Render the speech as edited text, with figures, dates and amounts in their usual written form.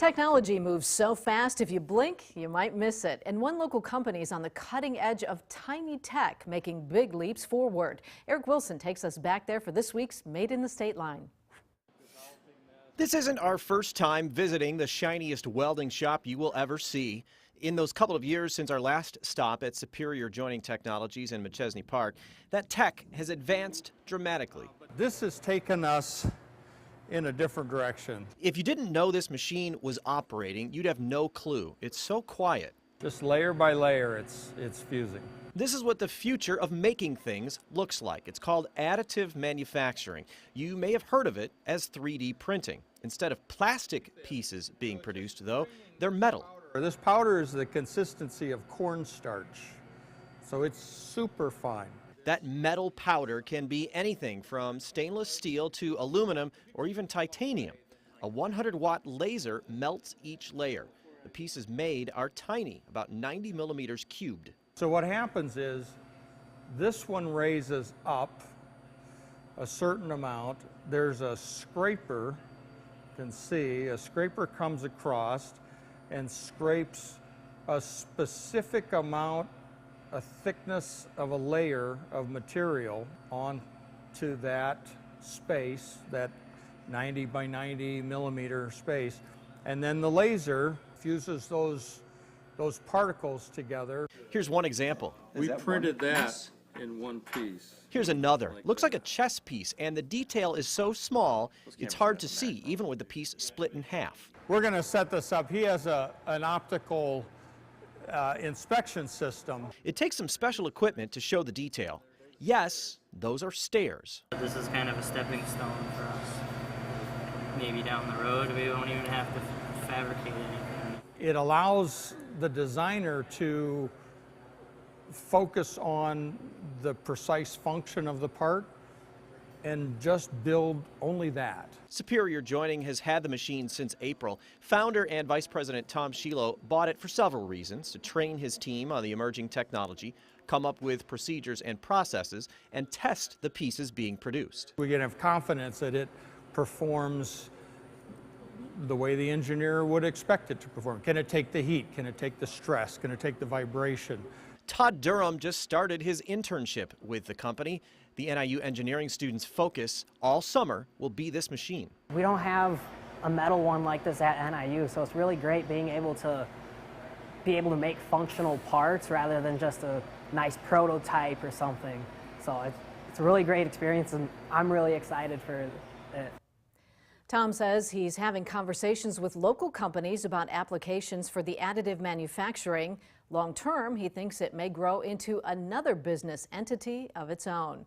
Technology moves so fast, if you blink, you might miss it. And one local company is on the cutting edge of tiny tech, making big leaps forward. Eric Wilson takes us back there for this week's Made in the Stateline. This isn't our first time visiting the shiniest welding shop you will ever see. In those couple of years since our last stop at Superior Joining Technologies in McChesney Park, that tech has advanced dramatically. This has taken us in a different direction. If you didn't know this machine was operating, you'd have no clue. It's so quiet. Just layer by layer, it's fusing. This is what the future of making things looks like. It's called additive manufacturing. You may have heard of it as 3D printing. Instead of plastic pieces being produced, though, they're metal. This powder is the consistency of cornstarch, so it's super fine. That metal powder can be anything from stainless steel to aluminum or even titanium. A 100-watt laser melts each layer. The pieces made are tiny, about 90 millimeters cubed. So what happens is this one raises up a certain amount. There's a scraper, you can see, a scraper comes across and scrapes a specific amount, a thickness of a layer of material onto that space, that 90 by 90 millimeter space, and then the laser fuses those particles together. Here's one example. We printed that in one piece. Here's another. Looks like a chess piece, and the detail is so small it's hard to see, even with the piece split in half. We're going to set this up. He has an optical inspection system. It takes some special equipment to show the detail. Yes, those are stairs. This is kind of a stepping stone for us. Maybe down the road we won't even have to fabricate anything. It allows the designer to focus on the precise function of the part and just build only that. Superior Joining has had the machine since April. Founder and Vice President Tom Shiloh bought it for several reasons: to train his team on the emerging technology, come up with procedures and processes, and test the pieces being produced. We can have confidence that it performs the way the engineer would expect it to perform. Can it take the heat? Can it take the stress? Can it take the vibration? Todd Durham just started his internship with the company. The NIU engineering students' focus all summer will be this machine. We don't have a metal one like this at NIU, so it's really great being able to make functional parts rather than just a nice prototype or something. So it's a really great experience, and I'm really excited for it. Tom says he's having conversations with local companies about applications for the additive manufacturing. Long term, he thinks it may grow into another business entity of its own.